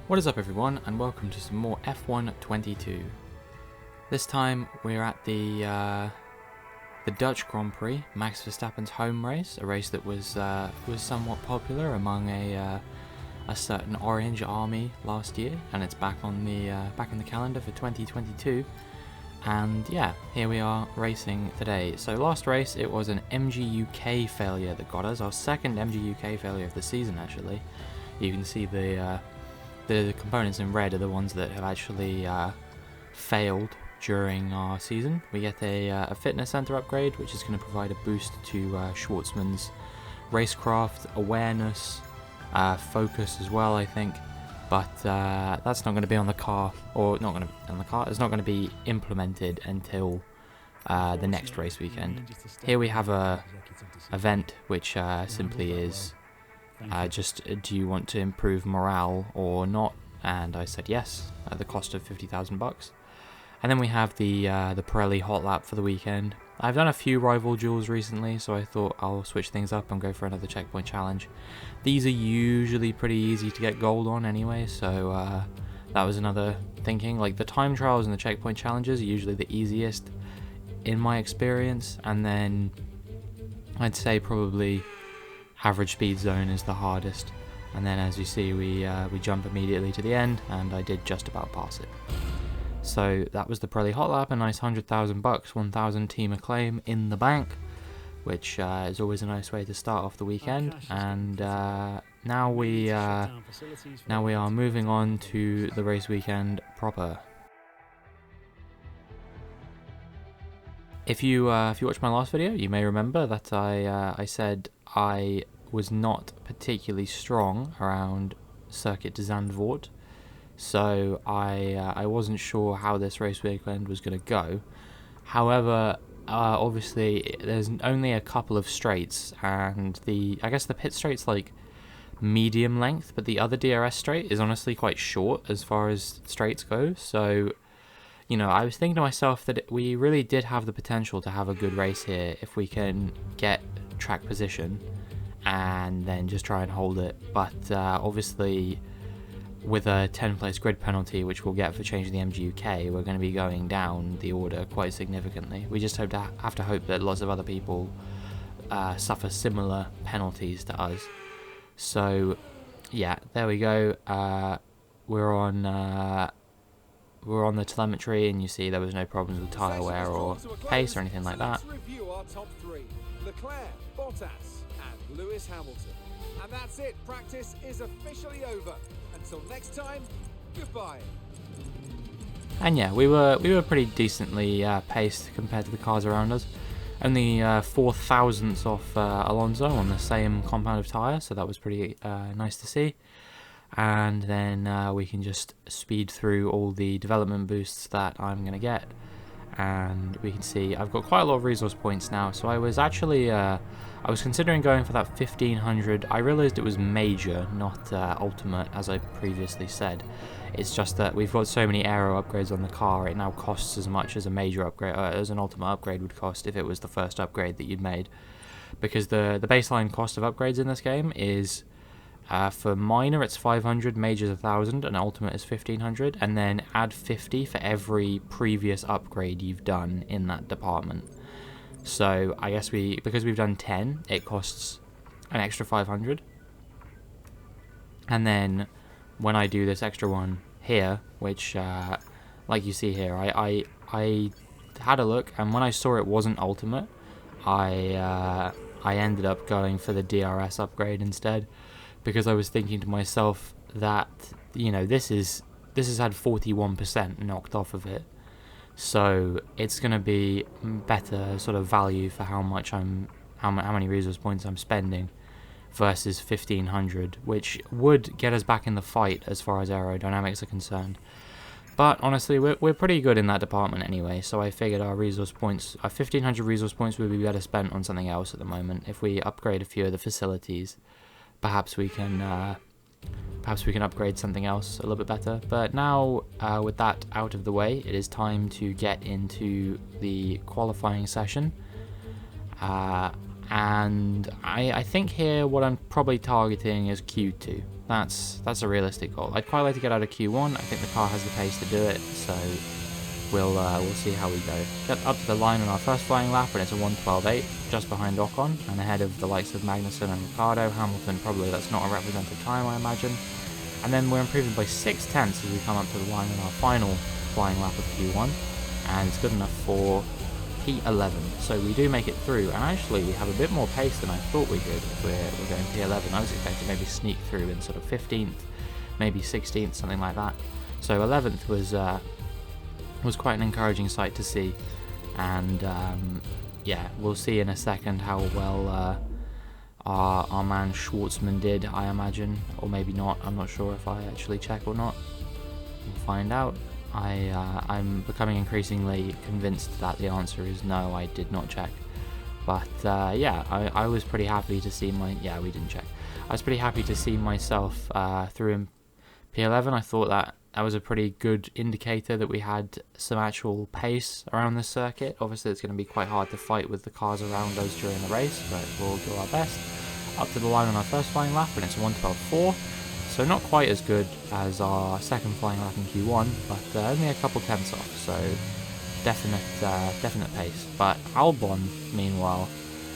What is up everyone, and welcome to some more F1 22. This time we're at the Dutch Grand Prix, Max Verstappen's home race, a race that was somewhat popular among a certain Orange army last year, and it's back on the back in the calendar for 2022. And yeah, here we are racing today. So last race it was an MG UK failure that got us, our second MG UK failure of the season actually. You can see the components in red are the ones that have actually failed during our season. We get a fitness center upgrade, which is going to provide a boost to Schwartzman's racecraft, awareness, focus as well, I think. But that's not going to be on the car, or not going to be on the car. It's not going to be implemented until the next race weekend. Here we have a event which simply is just do you want to improve morale or not? And I said yes at the cost of $50,000. And then we have the Pirelli hot lap for the weekend. I've done a few rival duels recently, so I thought I'll switch things up and go for another checkpoint challenge. These are usually pretty easy to get gold on anyway, so that was another thinking. Like the time trials and the checkpoint challenges are usually the easiest in my experience, and then I'd say probably average speed zone is the hardest, and then as you see we jump immediately to the end, and I did just about pass it. So that was the Pirelli hot lap, a nice $100,000, 1,000 team acclaim in the bank, which is always a nice way to start off the weekend. And now we are moving on to the race weekend proper. If you watched my last video, you may remember that I said I was not particularly strong around Circuit de Zandvoort, so I wasn't sure how this race weekend was going to go. However, obviously there's only a couple of straights, and I guess the pit straight's like medium length, but the other DRS straight is honestly quite short as far as straights go. So you know, I was thinking to myself that we really did have the potential to have a good race here if we can get track position and then just try and hold it. But obviously with a 10th place grid penalty, which we'll get for changing the MG UK, we're going to be going down the order quite significantly. We just have to hope that lots of other people suffer similar penalties to us. So yeah, there we go. We're on the telemetry, and you see there was no problems with tyre wear or pace or anything like that. Review our top three: Leclerc, Bottas, and Lewis Hamilton. And that's it. Practice is officially over. Until next time, goodbye. And yeah, we were pretty decently paced compared to the cars around us. Only 4 thousandths off Alonso on the same compound of tyre, so that was pretty nice to see. And then we can just speed through all the development boosts that I'm going to get. And we can see I've got quite a lot of resource points now, so I was actually I was considering going for that 1500. I realized it was major, not ultimate, as I previously said. It's just that we've got so many aero upgrades on the car, it now costs as much as a major upgrade, as an ultimate upgrade would cost if it was the first upgrade that you'd made. Because the baseline cost of upgrades in this game is for minor it's 500, major is 1,000, and ultimate is 1,500, and then add 50 for every previous upgrade you've done in that department. So I guess because we've done 10, it costs an extra 500. And then when I do this extra one here, which like you see here, I had a look, and when I saw it wasn't ultimate, I ended up going for the DRS upgrade instead. Because I was thinking to myself that, you know, this has had 41% knocked off of it, so it's going to be better sort of value for how many resource points I'm spending versus 1500, which would get us back in the fight as far as aerodynamics are concerned. But honestly, we're pretty good in that department anyway, so I figured our 1500 resource points would be better spent on something else at the moment. If we upgrade a few of the facilities, perhaps we can upgrade something else a little bit better. But now, with that out of the way, it is time to get into the qualifying session. And I think here what I'm probably targeting is Q2. That's a realistic goal. I'd quite like to get out of Q1. I think the car has the pace to do it, so we'll see how we go. Get up to the line on our first flying lap, and it's a 1:12.8, just behind Ocon, and ahead of the likes of Magnussen and Ricciardo. Hamilton, probably that's not a representative time, I imagine. And then we're improving by 6/10 as we come up to the line on our final flying lap of Q1, and it's good enough for P11. So we do make it through, and actually we have a bit more pace than I thought we did if we're going P11. I was expecting maybe sneak through in sort of 15th, maybe 16th, something like that. So 11th was quite an encouraging sight to see, and yeah, we'll see in a second how well our man Schwartzman did, I imagine, or maybe not. I'm not sure if I actually check or not. We'll find out. I'm becoming increasingly convinced that the answer is no, I did not check. But yeah, I was pretty happy to see we didn't check. I was pretty happy to see myself through in P11. I thought that was a pretty good indicator that we had some actual pace around the circuit. Obviously it's going to be quite hard to fight with the cars around us during the race, but we'll do our best. Up to the line on our first flying lap, and it's a 1:12.4. So not quite as good as our second flying lap in Q1, but only a couple tenths off, so definite pace. But Albon, meanwhile,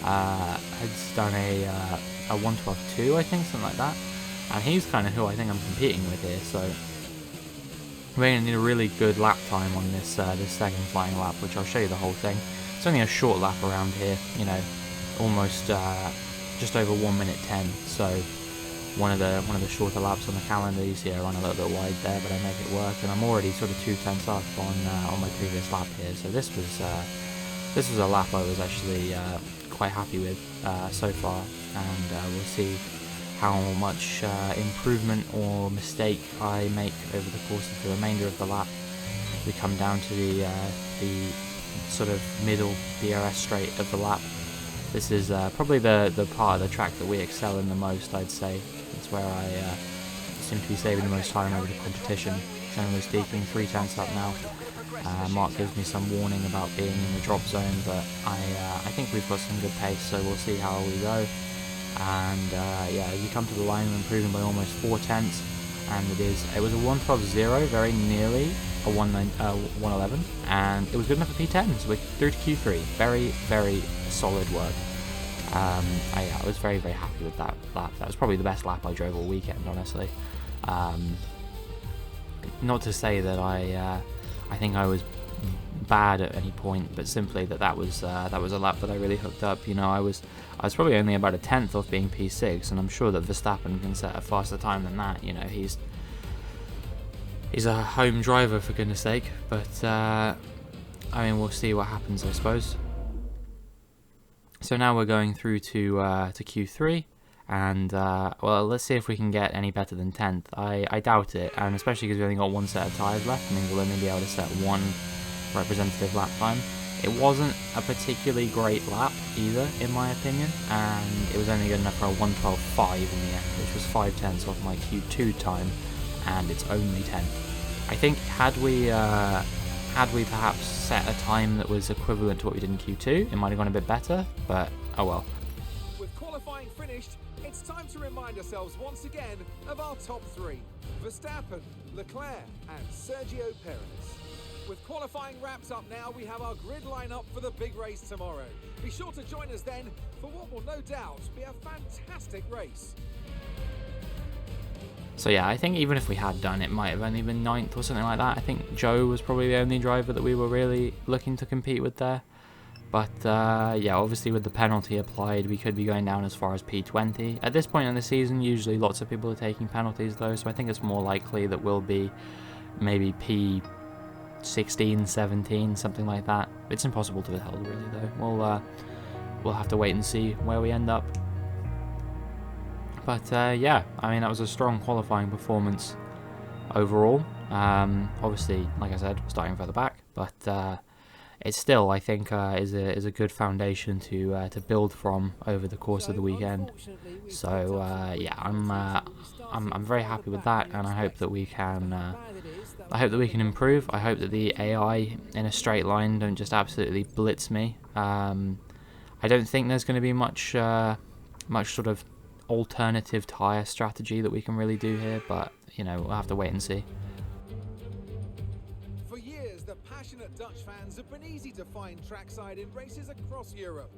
has done a 1:12.2, I think, something like that, and he's kind of who I think I'm competing with here. So we're going to need a really good lap time on this second flying lap, which I'll show you the whole thing. It's only a short lap around here, you know, almost just over 1:10. So one of the shorter laps on the calendar. You see I run a little bit wide there, but I make it work, and I'm already sort of 2 tenths up on my previous lap here. So this was a lap I was actually quite happy with so far, and we'll see how much improvement or mistake I make over the course of the remainder of the lap. We come down to the sort of middle DRS straight of the lap. This is probably the part of the track that we excel in the most, I'd say. It's where I seem to be saving the most time over the competition. Generally speaking, 3 tenths up now. Mark gives me some warning about being in the drop zone, but I think we've got some good pace, so we'll see how we go. And yeah, you come to the line, we're improving by almost 4 tenths, and it was a 1:12.0, very nearly a 1:11, and it was good enough for P10, so we're through to Q3. Very, very solid work. I was very, very happy with that lap. That was probably the best lap I drove all weekend, honestly. Not to say that I think I was bad at any point, but simply that was a lap that I really hooked up. You know, I was probably only about a tenth off being P6, and I'm sure that Verstappen can set a faster time than that. You know, he's a home driver, for goodness sake. But I mean, we'll see what happens, I suppose. So now we're going through to Q3, and well, let's see if we can get any better than 10th. I doubt it, and especially because we only got 1 set of tyres left, means we'll only be able to set 1 representative lap time. It wasn't a particularly great lap either, in my opinion, and it was only good enough for a 1:12.5 in the end, which was 5 tenths off my Q2 time, and it's only 10th. I think had we perhaps set a time that was equivalent to what we did in Q2, it might have gone a bit better, but oh well. With qualifying finished, it's time to remind ourselves once again of our top 3: Verstappen, Leclerc and Sergio Perez. With qualifying wrapped up now, we have our grid lineup for the big race tomorrow. Be sure to join us then for what will no doubt be a fantastic race. So yeah, I think even if we had done, it might have only been 9th or something like that. I think Joe was probably the only driver that we were really looking to compete with there. But yeah, obviously with the penalty applied, we could be going down as far as P20. At this point in the season, usually lots of people are taking penalties though, so I think it's more likely that we'll be maybe P16, 17, something like that. It's impossible to tell really though. We'll have to wait and see where we end up. But yeah, I mean, that was a strong qualifying performance overall. Obviously, like I said, we're starting further back, but it still, I think, is a good foundation to build from over the course of the weekend. So yeah, I'm very happy with that, and I hope that we can improve. I hope that the AI in a straight line don't just absolutely blitz me. I don't think there's going to be much sort of alternative tyre strategy that we can really do here, but, you know, we'll have to wait and see. For years, the passionate Dutch fans have been easy to find trackside in races across Europe.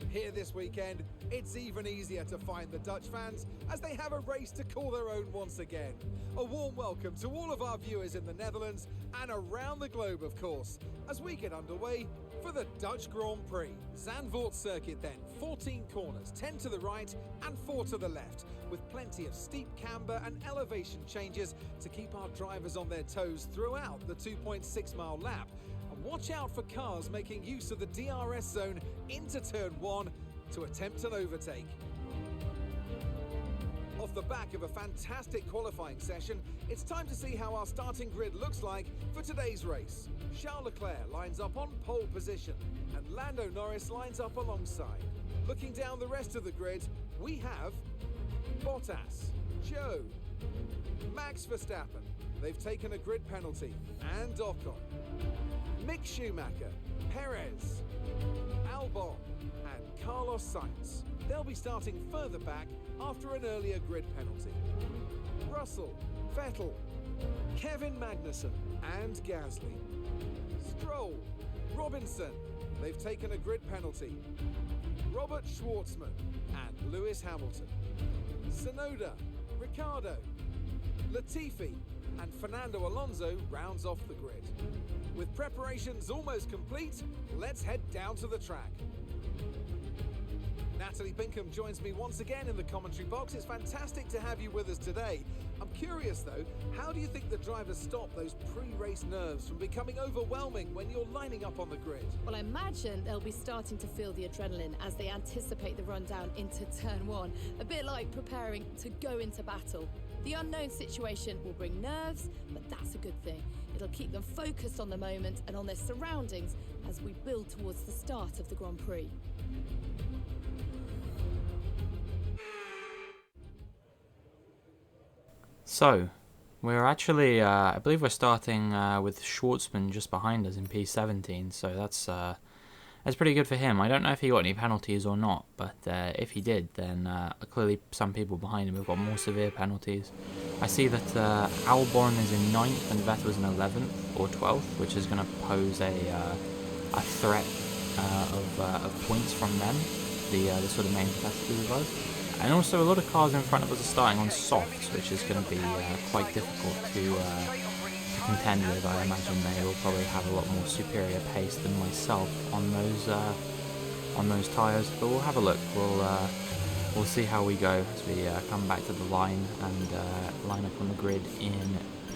Here this weekend, it's even easier to find the Dutch fans as they have a race to call their own once again. A warm welcome to all of our viewers in the Netherlands and around the globe, of course, as we get underway for the Dutch Grand Prix. Zandvoort circuit then, 14 corners, 10 to the right and 4 to the left, with plenty of steep camber and elevation changes to keep our drivers on their toes throughout the 2.6 mile lap. And watch out for cars making use of the DRS zone into turn 1 to attempt an overtake. Off the back of a fantastic qualifying session, it's time to see how our starting grid looks like for today's race. Charles Leclerc lines up on pole position and Lando Norris lines up alongside. Looking down the rest of the grid, we have Bottas, Joe, Max Verstappen, they've taken a grid penalty, and Ocon, Mick Schumacher, Perez, Albon and Carlos Sainz. They'll be starting further back after an earlier grid penalty. Russell, Vettel, Kevin Magnussen and Gasly. Stroll, Robinson, they've taken a grid penalty. Robert Schwartzman and Lewis Hamilton. Tsunoda, Ricciardo, Latifi and Fernando Alonso rounds off the grid. With preparations almost complete, let's head down to the track. Natalie Binkham joins me once again in the commentary box. It's fantastic to have you with us today. I'm curious though, how do you think the drivers stop those pre-race nerves from becoming overwhelming when you're lining up on the grid? Well, I imagine they'll be starting to feel the adrenaline as they anticipate the rundown into turn 1, a bit like preparing to go into battle. The unknown situation will bring nerves, but that's a good thing. It'll keep them focused on the moment and on their surroundings as we build towards the start of the Grand Prix. So, we're actually, I believe we're starting with Schwartzman just behind us in P17, so that's pretty good for him. I don't know if he got any penalties or not, but if he did, then clearly some people behind him have got more severe penalties. I see that Albon is in 9th and Vettel is in 11th or 12th, which is going to pose a threat of points from them, the sort of main competitors of us. And also a lot of cars in front of us are starting on softs, which is going to be quite difficult to contend with. I imagine they will probably have a lot more superior pace than myself on those tyres. But we'll have a look. We'll see how we go as we come back to the line and line up on the grid in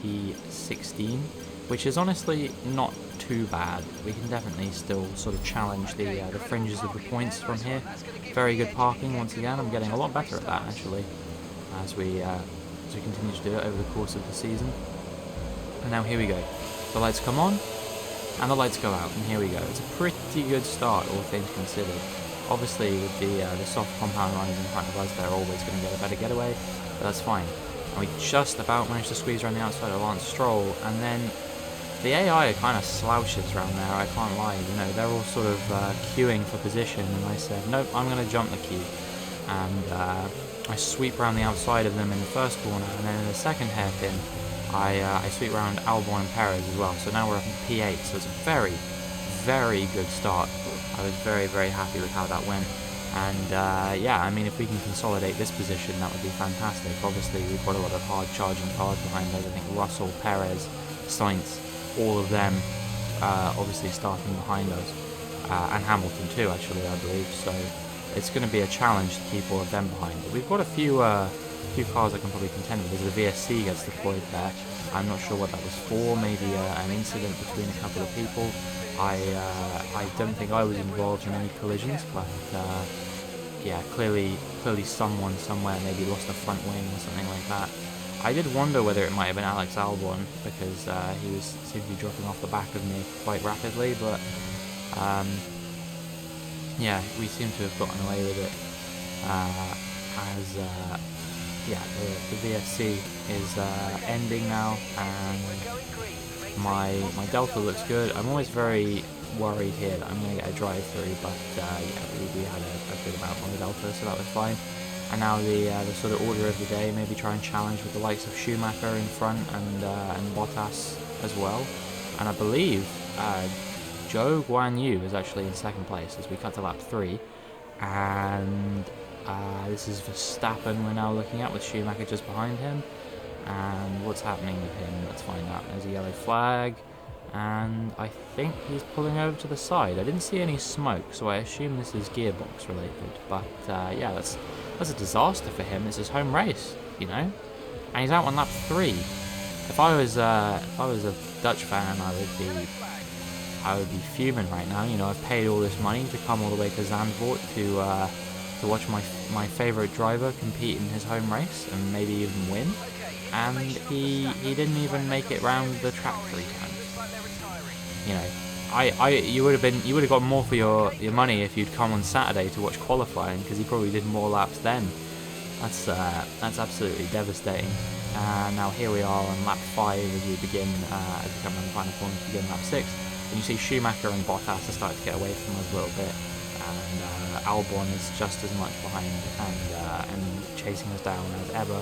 P16, which is honestly not too bad. We can definitely still sort of challenge the fringes of the points from here. Very good parking once again. I'm getting a lot better at that actually as we continue to do it over the course of the season. And now here we go. The lights come on and the lights go out, and here we go. It's a pretty good start, all things considered. Obviously with the soft compound lines in front of us, they're always going to get a better getaway, but that's fine. And we just about managed to squeeze around the outside of Lance Stroll, and then the AI kind of slouches around there, I can't lie. You know, they're all sort of queuing for position, and I said, nope, I'm going to jump the queue. And I sweep around the outside of them in the first corner, and then in the second hairpin, I sweep around Albon and Perez as well. So now we're up in P8, so it's a very, very good start. I was very, very happy with how that went. And yeah, I mean, if we can consolidate this position, that would be fantastic. Obviously, we've got a lot of hard charging cars behind us. I think Russell, Perez, Sainz, all of them obviously starting behind us, and Hamilton too, actually, I believe. So it's going to be a challenge to keep all of them behind. But we've got a few cars that can probably contend with. There's the VSC gets deployed there. I'm not sure what that was for. Maybe an incident between a couple of people. I don't think I was involved in any collisions, but yeah, clearly someone somewhere maybe lost a front wing or something like that. I did wonder whether it might have been Alex Albon, because he seemed to be dropping off the back of me quite rapidly, but yeah, we seem to have gotten away with it as yeah, the VSC is ending now, and my Delta looks good. I'm always very worried here that I'm going to get a drive-through, but yeah, we had a good amount on the Delta, so that was fine. And now the sort of order of the day, maybe try and challenge with the likes of Schumacher in front and Bottas as well. And I believe Zhou Guanyu is actually in second place as we cut to lap 3. And this is Verstappen we're now looking at with Schumacher just behind him. And what's happening with him? Let's find out. There's a yellow flag. And I think he's pulling over to the side. I didn't see any smoke, so I assume this is gearbox related. But yeah, that's a disaster for him. It's his home race, you know, and he's out on lap 3. If I was a Dutch fan, I would be fuming right now. You know, I've paid all this money to come all the way to Zandvoort to watch my favourite driver compete in his home race and maybe even win, and he didn't even make it round the track 3 times. You know, you would have got more for your money if you'd come on Saturday to watch qualifying, because he probably did more laps then. That's absolutely devastating. Now here we are on lap 5 as we begin, as we come around the final corner to begin lap 6. And you see Schumacher and Bottas are starting to get away from us a little bit, and Albon is just as much behind and chasing us down as ever.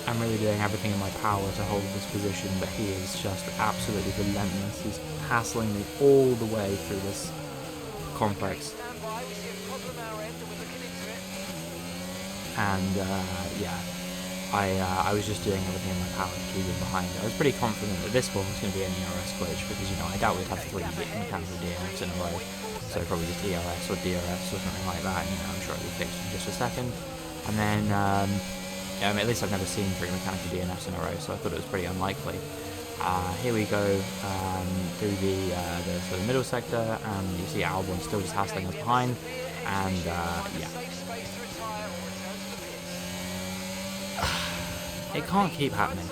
I'm really doing everything in my power to hold this position, but he is just absolutely relentless. He's hassling me all the way through this complex. And yeah, I was just doing everything in my power to keep him behind. I was pretty confident that this one was going to be an ERS glitch, because, you know, I doubt we'd have 3 mechanical DNFs in a row. So probably just ERS or DRS or something like that. You know, I'm sure it'll be fixed in just a second. And then yeah, I mean, at least I've never seen 3 mechanical DNFs in a row, so I thought it was pretty unlikely. Here we go through the sort of middle sector, and you see Albon still just hassling us behind, and yeah. It can't keep happening.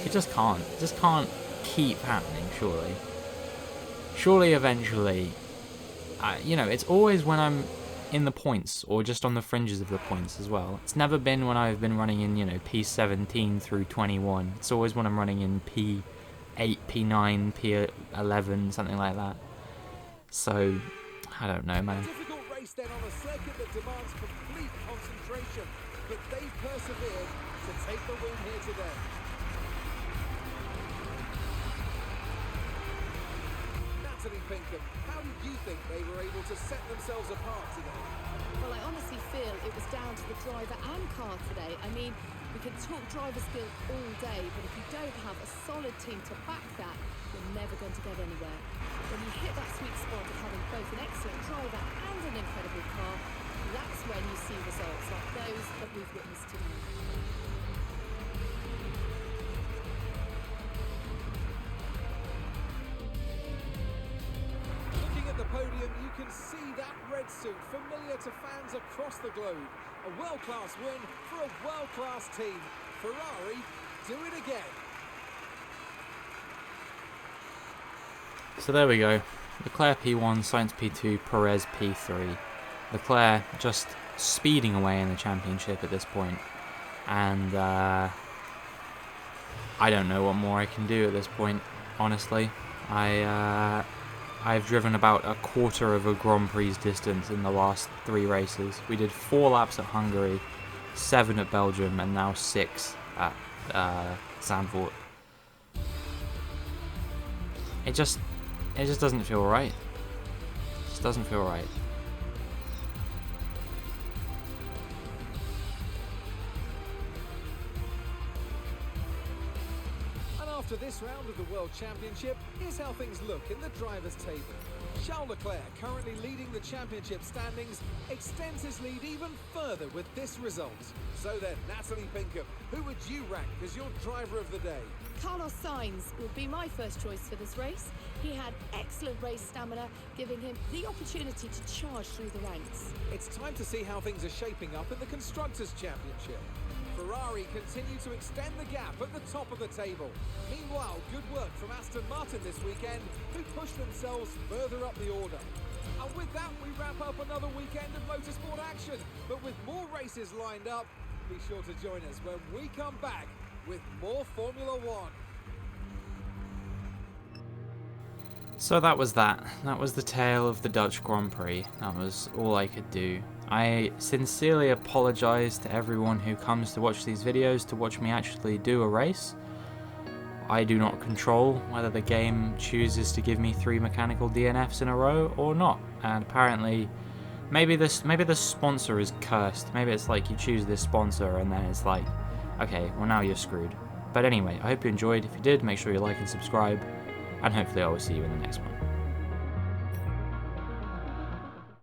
It just can't. It just can't keep happening, surely. Surely eventually... you know, it's always when I'm in the points, or just on the fringes of the points as well. It's never been when I've been running in, you know, P17 through 21. It's always when I'm running in P8, P9, P11, something like that. So, I don't know, man. Difficult race then on a circuit that demands complete concentration, but they've persevered to take the win here today. Natalie Pinkham, how do you think they were able to set themselves apart today? Well, I honestly feel it was down to the driver and car today. I mean, we could talk driver skill all day, but if you don't have a solid team to back that, you're never going to get anywhere. When you hit that sweet spot of having both an excellent driver and an incredible car, that's when you see results like those that we've witnessed today. The podium, you can see that red suit familiar to fans across the globe. A world-class win for a world-class team. Ferrari do it again. So there we go. Leclerc P1, Sainz P2, Perez P3. Leclerc just speeding away in the championship at this point. And I don't know what more I can do at this point, honestly. I've driven about a quarter of a Grand Prix distance in the last 3 races. We did 4 laps at Hungary, 7 at Belgium, and now 6 at Zandvoort. It just doesn't feel right. It just doesn't feel right. After this round of the World Championship, here's how things look in the drivers' table. Charles Leclerc, currently leading the championship standings, extends his lead even further with this result. So then, Natalie Pinkham, who would you rank as your driver of the day? Carlos Sainz would be my first choice for this race. He had excellent race stamina, giving him the opportunity to charge through the ranks. It's time to see how things are shaping up in the Constructors' Championship. Ferrari continue to extend the gap at the top of the table. Meanwhile, good work from Aston Martin this weekend, who pushed themselves further up the order. And with that, we wrap up another weekend of motorsport action. But with more races lined up, be sure to join us when we come back with more Formula One. So that was that. That was the tale of the Dutch Grand Prix. That was all I could do. I sincerely apologise to everyone who comes to watch these videos to watch me actually do a race. I do not control whether the game chooses to give me 3 mechanical DNFs in a row or not. And apparently, maybe the sponsor is cursed. Maybe it's like you choose this sponsor and then it's like, okay, well now you're screwed. But anyway, I hope you enjoyed. If you did, make sure you like and subscribe. And hopefully I will see you in the next one.